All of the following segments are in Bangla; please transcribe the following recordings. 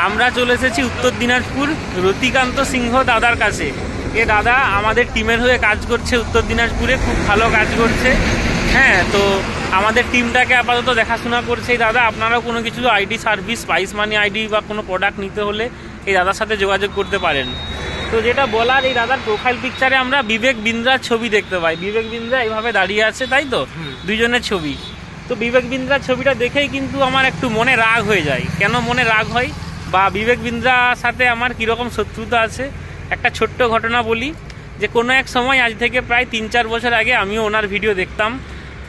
আমরা চলে এসেছি উত্তর দিনাজপুর রতিকান্ত সিংহ দাদার কাছে। এ দাদা আমাদের টিমের হয়ে কাজ করছে উত্তর দিনাজপুরে, খুব ভালো কাজ করছে। হ্যাঁ, তো আমাদের টিমটাকে আপাতত দেখাশোনা করছে এই দাদা। আপনারাও কোনো কিছু আইডি সার্ভিস, স্পাইস মানি আইডি বা কোনো প্রোডাক্ট নিতে হলে এই দাদার সাথে যোগাযোগ করতে পারেন। তো যেটা বলার, এই দাদার প্রোফাইল পিকচারে আমরা বিবেক বিন্দ্রার ছবি দেখতে পাই। বিবেক বিন্দ্রা এইভাবে দাঁড়িয়ে আছে, তাই তো? দুইজনের ছবি। তো বিবেক বিন্দ্রার ছবিটা দেখেই কিন্তু আমার একটু মনে রাগ হয়ে যায়। কেন মনে রাগ হয় বা বিবেক বিন্দ্রার সাথে আমার কীরকম শত্রুতা আছে, একটা ছোট্ট ঘটনা বলি। যে কোনো এক সময়, আজ থেকে প্রায় 3-4 বছর আগে, আমিও ওনার ভিডিও দেখতাম।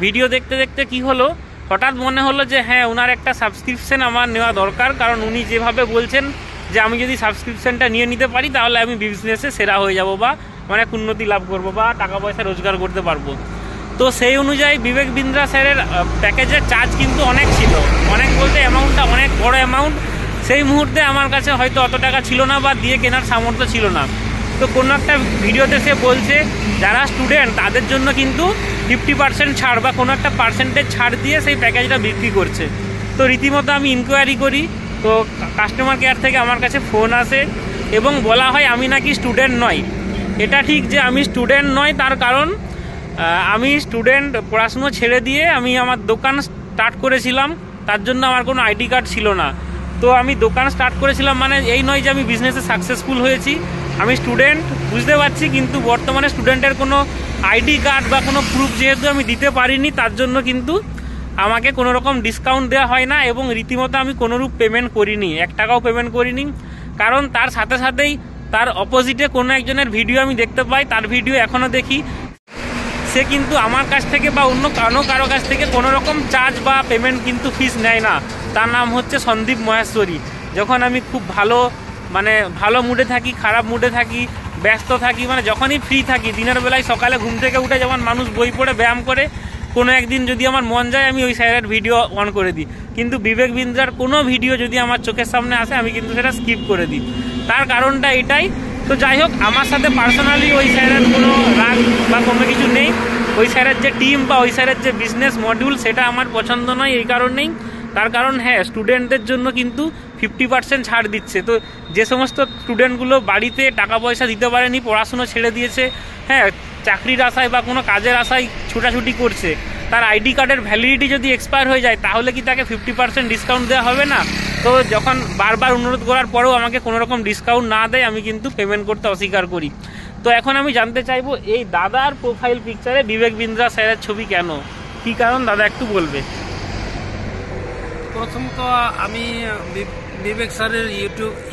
ভিডিও দেখতে দেখতে কি হলো, হঠাৎ মনে হলো যে হ্যাঁ, ওনার একটা সাবস্ক্রিপশন আমার নেওয়া দরকার। কারণ উনি যেভাবে বলছেন যে আমি যদি সাবস্ক্রিপশনটা নিতে পারি তাহলে আমি বিজনেসে সেরা হয়ে যাব বা অনেক উন্নতি লাভ করব বা টাকা পয়সা রোজগার করতে পারবো। তো সেই অনুযায়ী বিবেক বিন্দ্রা স্যারের প্যাকেজের চার্জ কিন্তু অনেক ছিল। অনেক বলতে অ্যামাউন্টটা অনেক বড় অ্যামাউন্ট। সেই মুহূর্তে আমার কাছে হয়তো অত টাকা ছিল না বা দিয়ে কেনার সামর্থ্য ছিল না। তো কোনো একটা ভিডিওতে সে বলছে যারা স্টুডেন্ট তাদের জন্য কিন্তু 50% ছাড় বা কোনো একটা পার্সেন্টেজ ছাড় দিয়ে সেই প্যাকেজটা বিক্রি করছে। তো রীতিমতো আমি ইনকোয়ারি করি। তো কাস্টমার কেয়ার থেকে আমার কাছে ফোন আসে এবং বলা হয় আমি নাকি স্টুডেন্ট নই। এটা ঠিক যে আমি স্টুডেন্ট নয়, তার কারণ আমি স্টুডেন্ট পড়াশুনো ছেড়ে দিয়ে আমি আমার দোকান স্টার্ট করেছিলাম। তার জন্য আমার কোনো আইডি কার্ড ছিল না। তো আমি দোকান স্টার্ট করেছিলাম মানে এই নয় যে আমি বিজনেসে সাকসেসফুল হয়েছি। আমি স্টুডেন্ট, বুঝতে পারছি, কিন্তু বর্তমানে স্টুডেন্টের কোনো আইডি কার্ড বা কোনো প্রুফ যেহেতু আমি দিতে পারিনি, তার জন্য কিন্তু আমাকে কোনো রকম ডিসকাউন্ট দেওয়া হয় না এবং রীতিমতো আমি কোনোরূপ পেমেন্ট করিনি, 1 টাকাও পেমেন্ট করিনি। কারণ তার সাথে সাথেই তার অপোজিটে কোনো একজনের ভিডিও আমি দেখতে পাই, তার ভিডিও এখনও দেখি। সে কিন্তু আমার কাছ থেকে বা অন্য কারো কাছ থেকে কোনো রকম চার্জ বা পেমেন্ট কিন্তু ফিস নেয় না। তার নাম হচ্ছে সন্দীপ মহেশ্বরী। যখন আমি খুব ভালো মুডে থাকি, খারাপ মুডে থাকি, ব্যস্ত থাকি, মানে যখনই ফ্রি থাকি, দিনের বেলায় সকালে ঘুম থেকে উঠে যেমন মানুষ বই পড়ে ব্যায়াম করে, কোনো একদিন যদি আমার মন যায় আমি ওই স্যারের ভিডিও অন করে দিই। কিন্তু বিবেক বিন্দ্রার কোনো ভিডিও যদি আমার চোখের সামনে আসে আমি কিন্তু সেটা স্কিপ করে দিই। তার কারণটা এটাই। তো যাই হোক, আমার সাথে পার্সোনালি ওই স্যারের কোনো রাগ বা কোনো কিছু নেই। ওই স্যারের যে টিম বা ওই স্যারের যে বিজনেস মডিউল সেটা আমার পছন্দ নয় এই কারণেই। তার কারণ হ্যাঁ, স্টুডেন্টদের জন্য কিন্তু 50% ছাড় দিচ্ছে। তো যে সমস্ত স্টুডেন্টগুলো বাড়িতে টাকা পয়সা দিতে পারেনি, পড়াশুনো ছেড়ে দিয়েছে, হ্যাঁ, চাকরির আশায় বা কোনো কাজের আশায় ছুটাছুটি করছে, তার আইডি কার্ডের ভ্যালিডিটি যদি এক্সপায়ার হয়ে যায় তাহলে কি তাকে 50% ডিসকাউন্ট দেওয়া হবে না? তো যখন বারবার অনুরোধ করার পরেও আমাকে কোনো রকম ডিসকাউন্ট না দেয়, আমি কিন্তু পেমেন্ট করতে অস্বীকার করি। তো এখন আমি জানতে চাইবো এই দাদার প্রোফাইল পিকচারে বিবেক বিন্দ্রা স্যারের ছবি কেন, কী কারণ দাদা একটু বলবে? প্রথমত আমি বিবেক স্যারের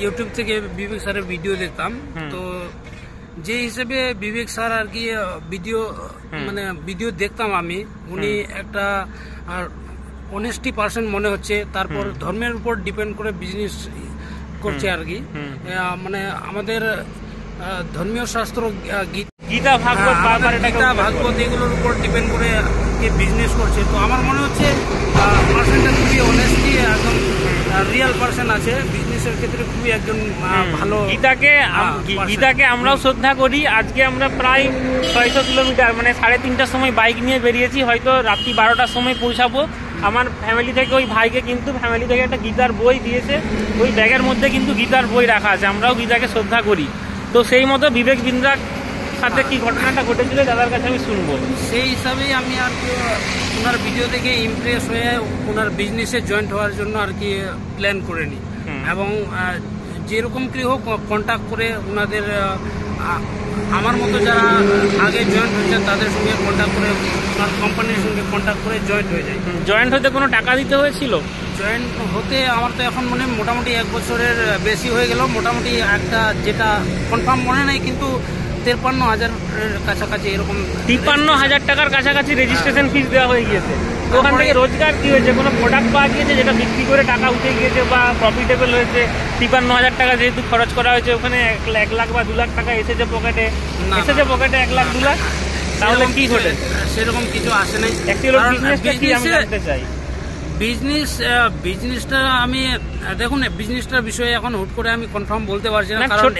ইউটিউব থেকে বিবেক স্যারের ভিডিও দেখতাম। তো যে হিসেবে বিবেক স্যার আর কি ভিডিও দেখতাম আমি, উনি একটা অনেস্টি পার্সন মনে হচ্ছে। তারপর ধর্মের উপর ডিপেন্ড করে বিজনেস করছে আর কি। মানে আমাদের ধর্মীয় শাস্ত্র গীতা ভাগবত এগুলোর উপর ডিপেন্ড করে বিজনেস করছে। তো আমার মনে হচ্ছে পার্সনটা খুবই অনেস্টি, একদম রিয়েল পার্সন আছে বিজনেসের ক্ষেত্রে, খুবই একজন ভালো। গীতাকে আমরাও শ্রদ্ধা করি। আজকে আমরা প্রায় 600 কিলোমিটার মানে 3:30টার সময় বাইক নিয়ে বেরিয়েছি, হয়তো রাত্রি 12টার সময় পৌঁছাবো। আমার ফ্যামিলি থেকে ওই ভাইকে কিন্তু ফ্যামিলি থেকে একটা গীতার বই দিয়েছে, ওই ব্যাগের মধ্যে কিন্তু গীতার বই রাখা আছে। আমরাও গীতাকে শ্রদ্ধা করি। তো সেই মতো বিবেক বিন্দ্রার সাথে কি ঘটনাটা ঘটেছিল দাদার কাছে আমি শুনবো। সেই হিসাবেই আমি আর কি ওনার ভিডিও দেখে ইমপ্রেস হয়ে ওনার বিজনেসে জয়েন্ট হওয়ার জন্য আর কি প্ল্যান করে নিই। এবং যেরকম কি হোক কন্ট্যাক্ট করে ওনাদের আমার মতো যারা আগে জয়েন্ট হয়েছে তাদের সঙ্গে কন্ট্যাক্ট করে ওনার কোম্পানির সঙ্গে কন্ট্যাক্ট করে জয়েন্ট হয়ে যায়। জয়েন্ট হতে কোনো টাকা দিতে হয়েছিল? জয়েন্ট হতে আমার তো এখন মোটামুটি 1 বছরের বেশি হয়ে গেল। মোটামুটি একটা যেটা কনফার্ম মনে নেই, কিন্তু 53,000 কাছাকাছি এরকম। 53,000 টাকার কাছাকাছি রেজিস্ট্রেশন ফিস দেওয়া হয়ে গিয়েছে। ওখান থেকে রোজগার কি হয়েছে? কোনো প্রোডাক্ট পাওয়া গিয়েছে যেটা বিক্রি করে টাকা উঠে গিয়েছে বা প্রফিটেবল হয়েছে? 53,000 টাকা যেহেতু খরচ করা হয়েছে, ওখানে 1 লাখ বা 2 লাখ টাকা এসেছে পকেটে 1 লাখ 2 লাখ, তাহলে কি ঘটে? সেরকম কিছু আসে নাই। বিজনেসটা আমি দেখুন, বিজনেসটার বিষয়ে এখন হুট করে আমি কনফার্ম বলতে পারছি না, কারণ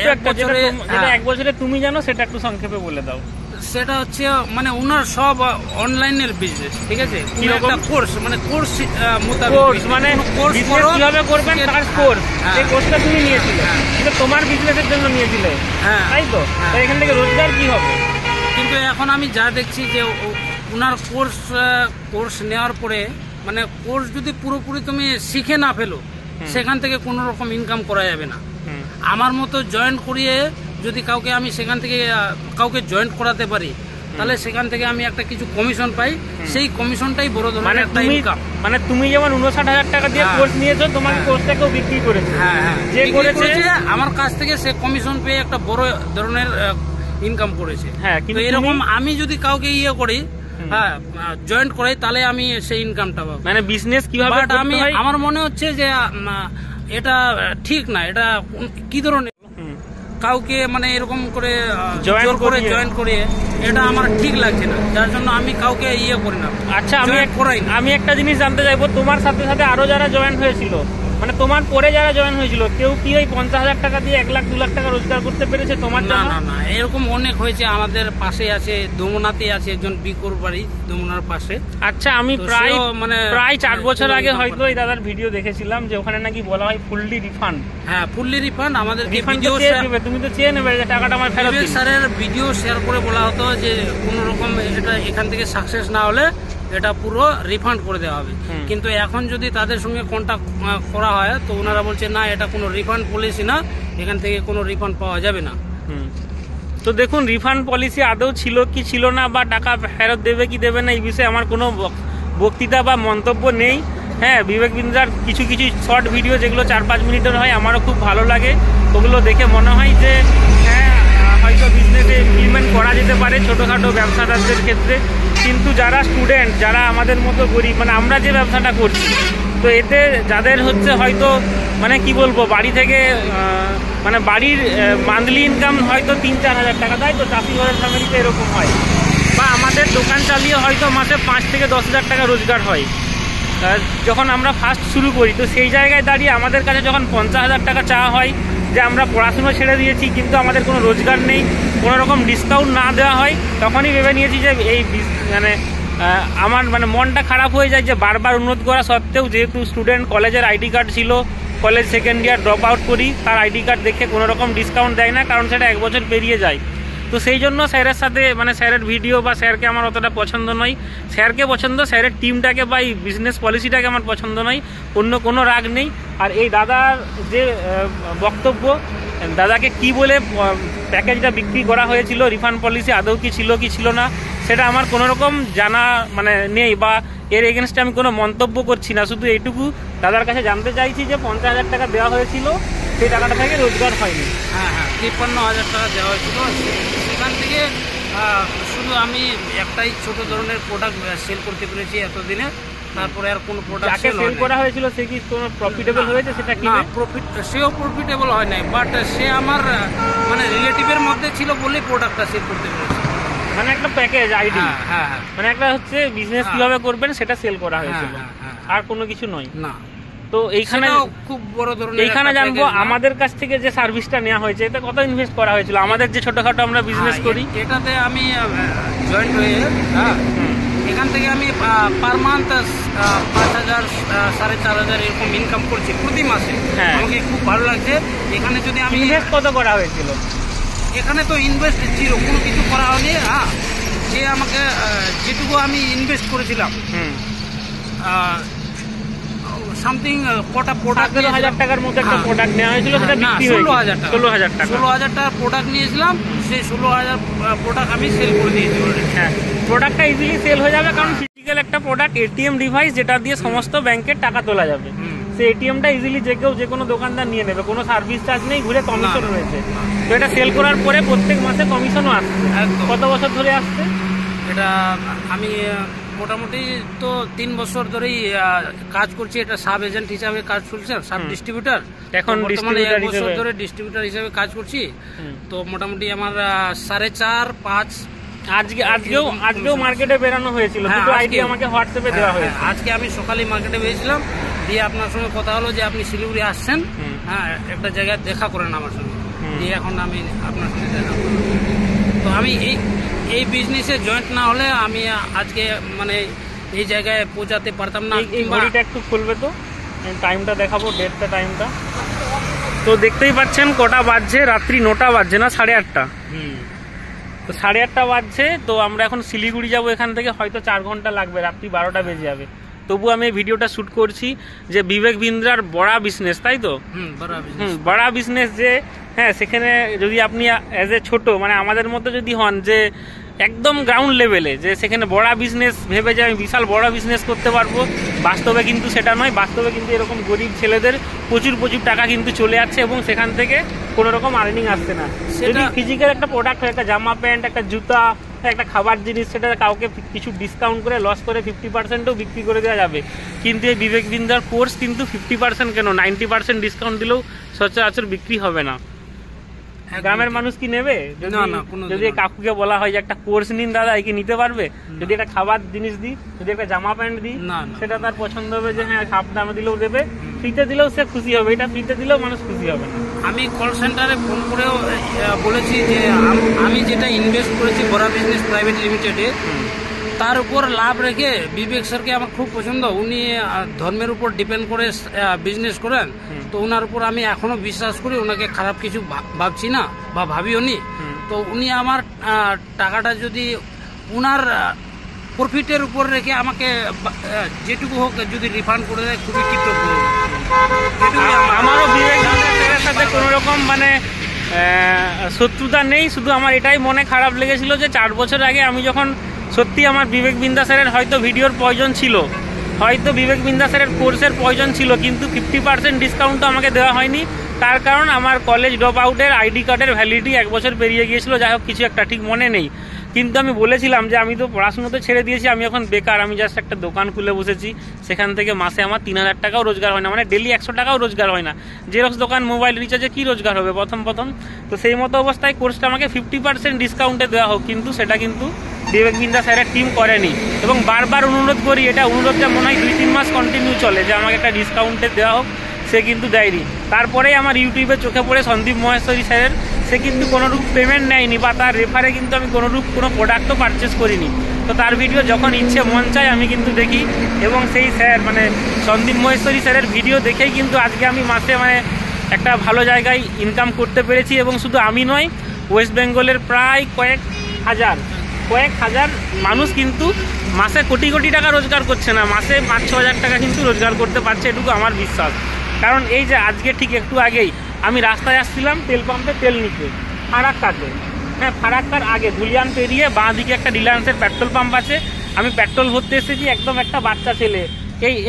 1 বছরে তুমি জানো সেটা একটু সংক্ষেপে বলে দাও। সেটা হচ্ছে মানে ওনার সব অনলাইনের বিজনেস, ঠিক আছে? একটা কোর্স মানে কোর্স কোর্স মানে বিজনেস কিভাবে করবেন তার কোর্স, এই কোর্সটা তুমি নিয়েছিলে, কিন্তু তোমার বিজনেসের জন্য নিয়েছিলে, তাই তো? তাই এখান থেকে রোজগার কি হবে? কিন্তু এখন আমি যা দেখছি যে ওনার কোর্স নেওয়ার পরে মানে কোর্স যদি পুরোপুরি তুমি শিখে না ফেলো, সেখান থেকে কোনো রকম ইনকাম করা যাবে না। আমার মতো জয়েন করিয়ে যদি কাউকে আমি সেখান থেকে কাউকে জয়েন্ট করাতে পারি, তাহলে সেখান থেকে আমি একটা কিছু কমিশন পাই, সেই কমিশনটাই বড় ধরনের একটা ইনকাম। মানে তুমি যেমন 59,000 টাকা দিয়ে কোর্স নিয়েছো, তোমার কোর্সটাকেও বিক্রি করেছে, যে করেছে আমার কাছ থেকে সে কমিশন পেয়ে একটা বড় ধরনের ইনকাম করেছে। কিন্তু এরকম আমি যদি কাউকে ইয়ে করি, জয়েন্ট করাই, তাহলে আমি সেই ইনকামটা পাবো। মানে বিজনেস কিভাবে আমি আমার মনে হচ্ছে যে এটা ঠিক না। এটা কি ধরনের কাউকে মানে এরকম করে জয়েন করে এটা আমার ঠিক লাগছে না, যার জন্য আমি কাউকে ইয়ে করি না। আচ্ছা, আমি একটা জিনিস জানতে চাইবো, তোমার সাথে সাথে আরো যারা জয়েন হয়েছিল, মানে তোমার পরে যারা জয়েন হয়েছিল, কেউ কি ওই 50,000 টাকা দিয়ে 1 লাখ 2 লাখ টাকা রোজগার করতে পেরেছে তোমার জন্য? না না, এরকম অনেক হয়েছে। আমাদের পাশে আছে, দমনাতে আছে একজন বিকুর বাড়ি, দমনার পাশে। আচ্ছা, আমি প্রায় 4 বছর আগে হয়তো এই দাদার ভিডিও দেখেছিলাম যে ওখানে নাকি বলা হয় ফুললি রিফান্ড। হ্যাঁ, ফুললি রিফান্ড। আমাদের তুমি তো চেয়ে নেবে যে টাকাটা আমার ফেরত দিন। স্যারের ভিডিও শেয়ার করে বলা হতো যে কোনো রকম এটা এখান থেকে সাকসেস না হলে এটা পুরো রিফান্ড করে দেওয়া হবে। কিন্তু এখন যদি তাদের সঙ্গে কন্ট্যাক্ট করা হয়, তো ওনারা বলছে না, এটা কোনো রিফান্ড পলিসি না, এখান থেকে কোনো রিফান্ড পাওয়া যাবে না। তো দেখুন, রিফান্ড পলিসি আদৌ ছিল কি ছিল না, বা টাকা ফেরত দেবে কি দেবে না, এই বিষয়ে আমার কোনো বক্তৃতা বা মন্তব্য নেই। হ্যাঁ, বিবেক বিন্দ্রার কিছু কিছু শর্ট ভিডিও যেগুলো 4-5 মিনিটের হয়, আমারও খুব ভালো লাগে। ওগুলো দেখে মনে হয় যে হ্যাঁ, হয়তো বিজনেসে ইমপ্লিমেন্ট করা যেতে পারে ছোটোখাটো ব্যবসাদারদের ক্ষেত্রে। কিন্তু যারা স্টুডেন্ট, যারা আমাদের মতো গরিব, মানে আমরা যে ব্যবসাটা করছি, তো এতে যাদের হচ্ছে হয়তো মানে কি বলবো, বাড়ি থেকে মানে বাড়ির মান্থলি ইনকাম হয়তো 3-4 হাজার টাকা, তাই তো? চাষি ঘরের ফ্যামিলিতে এরকম হয়। বা আমাদের দোকান চালিয়ে হয়তো মাসে 5 থেকে 10 হাজার টাকা রোজগার হয় যখন আমরা ফার্স্ট শুরু করি। তো সেই জায়গায় দাঁড়িয়ে আমাদের কাছে যখন 50,000 টাকা চাওয়া হয়, যে আমরা পড়াশুনো ছেড়ে দিয়েছি কিন্তু আমাদের কোনো রোজগার নেই, কোনো রকম ডিসকাউন্ট না দেওয়া হয়, তখনই ভেবে নিয়েছি যে এই মানে আমার মানে মনটা খারাপ হয়ে যায় যে বারবার অনুরোধ করা সত্ত্বেও, যেহেতু স্টুডেন্ট, কলেজের আইডি কার্ড ছিল, college second year drop out করি, তার আইডি কার্ড দেখে কোনো রকম ডিসকাউন্ট দেয় না, কারণ সেটা 1 বছর পেরিয়ে যায়। তো সেই জন্য স্যারের সাথে মানে স্যারের ভিডিও বা স্যারকে আমার অতটা পছন্দ নয়। স্যারকে পছন্দ, স্যারের টিমটাকে বা এই বিজনেস পলিসিটাকে আমার পছন্দ নয়, অন্য কোনো রাগ নেই। আর এই দাদার যে বক্তব্য, দাদাকে কি বলে প্যাকেজটা বিক্রি করা হয়েছিল, রিফান্ড পলিসি আদৌ কি ছিল না, সেটা আমার কোনো রকম জানা মানে নেই, বা এর এগেনস্টে আমি কোনো মন্তব্য করছি না। শুধু এইটুকু দাদার কাছে জানতে চাইছি যে 50,000 টাকা দেওয়া হয়েছিল, সেই টাকাটা থেকে রোজগার হয়নি। হ্যাঁ, 53,000 টাকা দেওয়া হয়েছিল। সেখান থেকে শুধু আমি একটাই ছোট ধরনের প্রোডাক্ট সেল করতে পেরেছি এতদিনে। তারপরে আর কোনো প্রোডাক্ট সেল করা হয়েছিল, সে কি কোনো প্রফিটেবল হয়েছে? সেটা কি না, সেও প্রফিটেবল হয় নাই, বাট সে আমার মানে রিলেটিভের মধ্যে ছিল বলেই প্রোডাক্টটা সেল করতে পেরেছি। মানে একটা প্যাকেজ আইডি, মানে একটা হচ্ছে বিজনেস কিভাবে করবেন সেটা সেল করা হয়েছিল, আর কোনো কিছু নয় না। তো এইখানে খুব বড় ধরনের এইখানে জানবো আমাদের কাছ থেকে যে সার্ভিসটা নেওয়া হয়েছে, এতে কত ইনভেস্ট করা হয়েছিল? আমাদের যে ছোটখাটো আমরা বিজনেস করি, এটাতে আমি জয়েন্ট হয়ে এখান থেকে আমি পার মান্থ 5,000 4,500 এরকম ইনকাম করছি প্রতি মাসে। আমাকে খুব ভালো লাগছে। এখানে যদি আমি ইনভেস্ট কত করা হয়েছিল? এখানে তো ইনভেস্ট জিরো, কোনো কিছু করা হয়নি। যে আমাকে যেটুকু আমি ইনভেস্ট করেছিলাম, সামথিং কটা প্রোডাক্ট 16,000 টাকার মতো একটা প্রোডাক্ট নেওয়া হয়েছিল, সেটা বিক্রি হয়েছে 16,000 টাকা। 16,000 টাকার প্রোডাক্ট নিয়েছিলাম, সেই 16,000 প্রোডাক্ট আমি সেল করে দিয়েছি। হ্যাঁ, প্রোডাক্টটা ইজিলি সেল হয়ে যাবে, কারণ ফিজিক্যাল একটা প্রোডাক্ট, এটিএম ডিভাইস, যেটা দিয়ে সমস্ত ব্যাংকের টাকা তোলা যাবে। সেই এটিএমটা ইজিলি যে কেউ যে কোনো দোকানদার নিয়ে নেবে, কোনো সার্ভিস চার্জ নেই, ঘুরে কমিশন রয়েছে। তো এটা সেল করার পরে প্রত্যেক মাসে কমিশনও আসছে। কত বছর ধরে আসছে এটা? আমি মোটামুটি তো 3 বছর ধরেই কাজ করছি। এটা সাব এজেন্ট হিসাবে কাজ চলছে, সাব ডিস্ট্রিবিউটার। এখন বর্তমানে 1 বছর ধরে ডিস্ট্রিবিউটার হিসাবে কাজ করছি। তো মোটামুটি আমার 4.5-5 আজকেও মার্কেটে বেরানো হয়েছিল, দুটো আইডি আমাকে হোয়াটসঅ্যাপে দেওয়া হয়েছে। আজকে আমি সকালে মার্কেটে বেরিয়েছিলাম, দিয়ে আপনার সঙ্গে কথা হলো যে আপনি শিলিগুড়ি আসছেন, একটা জায়গায় দেখা করেন আমার সঙ্গে, দিয়ে এখন আমি আপনার সঙ্গে দেখা করলাম। তো আমি এই বিজনেসে জয়েন্ট না হলে আমি আজকে মানে এই জায়গায় পৌঁছাতে পারতাম না। এই ঘড়িটা একটু খুলবে তো, টাইমটা দেখাবো, ডেটটা, টাইমটা। তো দেখতেই পাচ্ছেন কটা বাজছে, রাত্রি 9টা বাজছে না, 8:30। তো 8:30 বাজছে। তো আমরা এখন শিলিগুড়ি যাব, এখান থেকে হয়তো 4 ঘন্টা লাগবে, রাত্রি 12টা বেজে যাবে। তবু আমি এই ভিডিওটা শ্যুট করছি যে বিবেক বিন্দ্রার বড়া বিজনেস, তাই তো? বড়া বিজনেস যে, হ্যাঁ, সেখানে যদি আপনি অ্যাজ এ ছোট মানে আমাদের মতো যদি হন যে একদম গ্রাউন্ড লেভেলে, যে সেখানে বড়া বিজনেস ভেবে যে আমি বিশাল বড় বিজনেস করতে পারবো, বাস্তবে কিন্তু সেটা নয়। বাস্তবে কিন্তু এরকম গরিব ছেলেদের প্রচুর টাকা কিন্তু চলে যাচ্ছে এবং সেখান থেকে কোনো রকম আর্নিং আসছে না। যদি ফিজিক্যাল একটা প্রোডাক্ট হয়, একটা জামা প্যান্ট, একটা জুতা, একটা খাবার জিনিস, সেটা কাউকে কিছু ডিসকাউন্ট করে লস করে 50%ও বিক্রি করে দেওয়া যাবে। কিন্তু এই বিবেক বিন্দ্রার কোর্স কিন্তু 50% কেন 90% ডিসকাউন্ট দিলেও সচরাচর বিক্রি হবে না। গ্রামের মানুষ কি নেবে? যদি কাকুকে বলা হয় যে একটা কোর্স নিন দাদা, কি নিতে পারবে? যদি একটা খাবার জিনিস দিই, যদি একটা জামা প্যান্ট দিই, সেটা তার পছন্দ হবে যে হ্যাঁ হাফ দামে দিলেও দেবে, ফ্রিতে দিলেও সে খুশি হবে। এটা ফ্রিতে দিলেও মানুষ খুশি হবে না। আমি কল সেন্টারে ফোন করেও বলেছি যে আমি যেটা ইনভেস্ট করেছি বড়া বিজনেস প্রাইভেট লিমিটেডে, তার উপর লাভ রেখে বিবেক স্যারকে আমার খুব পছন্দ। উনি ধর্মের উপর ডিপেন্ড করে বিজনেস করেন, তো ওনার উপর আমি এখনো বিশ্বাস করি। ওনাকে খারাপ কিছু ভাবছি না বা ভাবিও নি। তো উনি আমার টাকাটা যদি উনার প্রফিটের উপর রেখে আমাকে যেটুকু হোক যদি রিফান্ড করে দেয়, খুবই কৃতজ্ঞ। আমারও বিবেক স্যারের সাথে কোনো রকম মানে শত্রুতা নেই, শুধু আমার এটাই মনে খারাপ লেগেছিল যে 4 বছর আগে আমি যখন সত্যি আমার বিবেক বিন্দ্রা স্যারের হয়তো ভিডিওর প্রয়োজন ছিল, হয়তো বিবেক বিন্দ্রা স্যারের কোর্সের প্রয়োজন ছিল, কিন্তু 50% ডিসকাউন্ট আমাকে দেওয়া হয়নি। তার কারণ আমার কলেজ ড্রপ আউটের আইডি কার্ডের ভ্যালিডিটি 1 বছর পেরিয়ে গিয়েছিল। যাই হোক, কিছু একটা ঠিক মনে নেই। কিন্তু আমি বলেছিলাম যে আমি তো পড়াশুনো তো ছেড়ে দিয়েছি, আমি এখন বেকার, আমি জাস্ট একটা দোকান খুলে বসেছি, সেখান থেকে মাসে আমার 3000 টাকাও রোজগার হয় না, মানে ডেলি 100 টাকাও রোজগার হয় না। জেরক্স দোকান, মোবাইল রিচার্জে কি রোজগার হবে প্রথম? তো সেই মতো অবস্থায় কোর্সটা আমাকে 50% ডিসকাউন্টে দেওয়া হোক, কিন্তু সেটা কিন্তু বিবেক বিন্দ্রা স্যারের টিম করেনি। এবং বারবার অনুরোধ করি, এটা অনুরোধটা মনে হয় 2-3 মাস কন্টিনিউ চলে যে আমাকে একটা ডিসকাউন্টে দেওয়া হোক, সে কিন্তু দেয়নি। তারপরেই আমার ইউটিউবে চোখে পড়ে সন্দীপ মহেশ্বরী স্যারের, সে কিন্তু কোনোরূপ পেমেন্ট নেয়নি বা তার রেফারে কিন্তু আমি কোনোরূপ কোনো প্রোডাক্টও পারচেস করিনি। তো তার ভিডিও যখন ইচ্ছে মন চায় আমি কিন্তু দেখি, এবং সেই স্যার মানে সন্দীপ মহেশ্বরী স্যারের ভিডিও দেখেই কিন্তু আজকে আমি মাসে মানে একটা ভালো জায়গায় ইনকাম করতে পেরেছি। এবং শুধু আমি নয়, ওয়েস্ট বেঙ্গলের প্রায় কয়েক হাজার মানুষ কিন্তু মাসে কোটি টাকা রোজগার করছে না, মাসে 5-6 হাজার টাকা কিন্তু রোজগার করতে পারছে, এটুকু আমার বিশ্বাস। কারণ এই যে আজকে ঠিক একটু আগেই আমি রাস্তায় আসছিলাম তেল পাম্পে তেল নিতে, ফারাক্কাতে, হ্যাঁ ফারাক্কার আগে ধুলিয়ান পেরিয়ে বাঁ দিকে একটা রিলায়েন্সের পেট্রোল পাম্প আছে, আমি পেট্রোল ভরতে এসেছি। একদম একটা বাচ্চা ছেলে,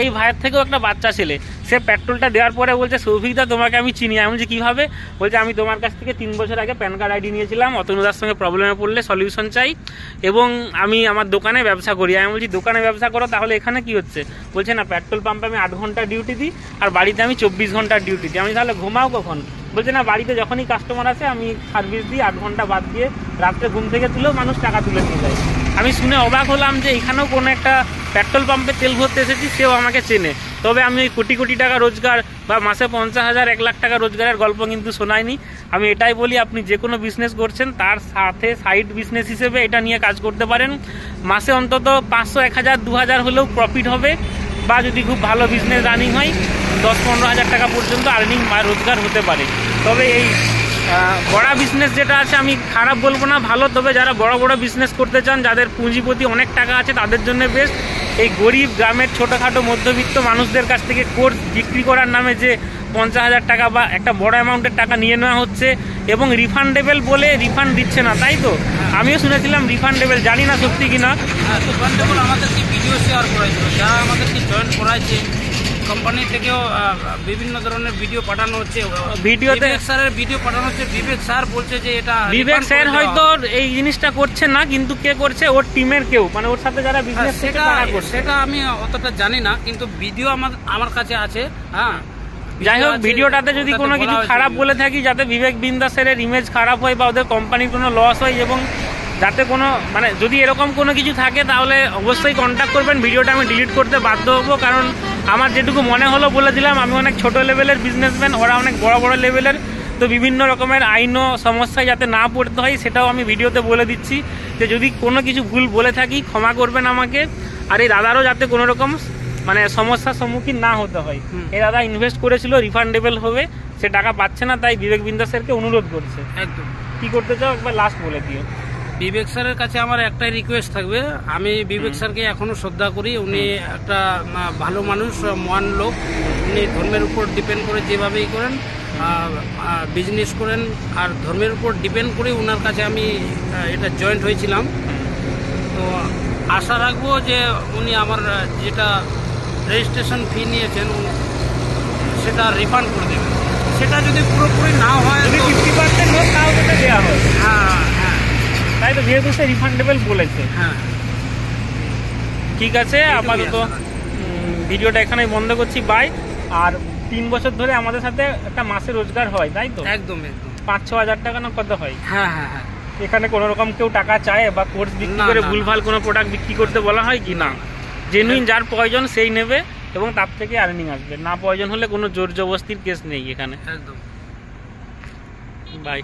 এই ভাইয়ের থেকেও একটা বাচ্চা ছেলে, সে পেট্রোলটা দেওয়ার পরে বলছে, সৌভিকদা তোমাকে আমি চিনি। আমি বলছি কীভাবে? বলছে আমি তোমার কাছ থেকে 3 বছর আগে প্যান কার্ড আইডি নিয়েছিলাম, অতনুদার সঙ্গে প্রবলেমে পড়লে সলিউশন চাই, এবং আমি আমার দোকানে ব্যবসা করি। আমি বলছি দোকানে ব্যবসা করো, তাহলে এখানে কি হচ্ছে? বলছে না, পেট্রোল পাম্পে আমি 8 ঘন্টা ডিউটি দিই আর বাড়িতে আমি 24 ঘন্টার ডিউটি দিই। আমি তাহলে ঘুমাও কখন? বলছে না, বাড়িতে যখনই কাস্টমার আসে আমি সার্ভিস দিই, 8 ঘন্টা বাদ দিয়ে রাত্রে ঘুম থেকে তুলেও মানুষ টাকা তুলে নিয়ে যায়। আমি শুনে অবাক হলাম যে এখানেও কোনো একটা পেট্রোল পাম্পে তেল ভরতে এসেছি, সেও আমাকে চেনে। তবে আমি ওই কোটি টাকা রোজগার বা মাসে 50,000, 1 লাখ টাকা রোজগারের গল্প কিন্তু শোনাইনি। আমি এটাই বলি, আপনি যে কোনো বিজনেস করছেন তার সাথে সাইড বিজনেস হিসেবে এটা নিয়ে কাজ করতে পারেন। মাসে অন্তত 500, 1000, 2000 হলেও প্রফিট হবে, বা যদি খুব ভালো বিজনেস রানিং হয় 10-15 হাজার টাকা পর্যন্ত আর্নিং বা রোজগার হতে পারে। তবে এই বড়া বিজনেস যেটা আছে আমি খারাপ বলবো না, ভালো। তবে যারা বড় বিজনেস করতে চান, যাদের পুঁজিপতি অনেক টাকা আছে, তাদের জন্য বেস্ট। এই গরিব গ্রামের ছোটোখাটো মধ্যবিত্ত মানুষদের কাছ থেকে কোর্স বিক্রি করার নামে যে 50,000 টাকা বা একটা বড় অ্যামাউন্টের টাকা নিয়ে নেওয়া হচ্ছে, এবং রিফান্ডেবল বলে রিফান্ড দিচ্ছে না, তাই তো? আমিও শুনেছিলাম রিফান্ডেবল, জানি না সত্যি কিনা। রিফান্ডেবল আমাদেরকে ভিডিও শেয়ার করাইছিল, যারা আমাদেরকে জয়েন করাইছে কোম্পানি থেকেও বিভিন্ন ধরনের ভিডিও পাঠানো হচ্ছে, ভিডিওতে স্যারের ভিডিও পাঠানো হচ্ছে। বিবেক স্যার বলছে যে এটা বিবেক স্যার হয়তো এই জিনিসটা করছে না, কিন্তু কে করছে? ওর টিমের কেউ, মানে ওর সাথে যারা বিজনেস সেটা আমি অতটা জানি না, কিন্তু ভিডিও আমার কাছে আছে। হ্যাঁ, যাই হোক, ভিডিওটাতে যদি কোনো কিছু খারাপ বলে থাকি, যাতে বিবেক বিন্দ্রা স্যারের ইমেজ খারাপ হয় বা ওদের কোম্পানির কোনো লস হয়, এবং যাতে কোনো মানে যদি এরকম কোনো কিছু থাকে, তাহলে অবশ্যই কন্ট্যাক্ট করবেন। ভিডিওটা আমি ডিলিট করতে বাধ্য হবো, কারণ আমার যেটুকু মনে হলো বলে দিলাম। আমি অনেক ছোট লেভেলের বিজনেসম্যান, ওরা অনেক বড় লেভেলের। তো বিভিন্ন রকমের আইন ও সমস্যায় যাতে না পড়তে হয় সেটাও আমি ভিডিওতে বলে দিচ্ছি, যে যদি কোনো কিছু ভুল বলে থাকি ক্ষমা করবেন আমাকে। আর এই দাদারও যাতে কোনো রকম মানে সমস্যার সম্মুখীন না হতে হয়। এই দাদা ইনভেস্ট করেছিল, রিফান্ডেবল হবে, সে টাকা পাচ্ছে না, তাই বিবেক বিন্দাসেরকে অনুরোধ করছে। একদম। কি করতে চাও একবার লাস্ট বলে দিও। বিবেক স্যারের কাছে আমার একটাই রিকোয়েস্ট থাকবে, আমি বিবেক স্যারকে এখনো শ্রদ্ধা করি। উনি একটা ভালো মানুষ, মহান লোক। উনি ধর্মের উপর ডিপেন্ড করে যেভাবেই করেন, বিজনেস করেন, আর ধর্মের উপর ডিপেন্ড করে ওনার কাছে আমি এটা জয়েন্ট হয়েছিলাম। তো আশা রাখবো যে উনি আমার যেটা রেজিস্ট্রেশন ফি নিয়েছেন সেটা রিফান্ড করে দেবেন। সেটা যদি পুরোপুরি না হয়, যদি 50% হোক তাও সেটা দেওয়া হয়। হ্যাঁ হ্যাঁ, তাই তো, যেহেতু সে রিফান্ডেবল বলেছে। হ্যাঁ ঠিক আছে, আপাতত ভিডিওটা এখানেই বন্ধ করছি, বাই। আর 3 বছর ধরে আমাদের সাথে একটা মাসে রোজগার হয়, তাই তো? একদম একদম। 5-6 হাজার টাকা না কত হয়? হ্যাঁ হ্যাঁ হ্যাঁ। এখানে কোনো রকম কেউ টাকা চায় বা কোর্স বিক্রি করে ভুলভাল কোনো প্রোডাক্ট বিক্রি করতে বলা হয় কি? না, জেনুইন যার প্রয়োজন সেই নেবে এবং তার থেকে আর্নিং আসবে। না প্রয়োজন হলে কোনো জোর জবরদস্তির কেস নেই এখানে। একদম। বাই।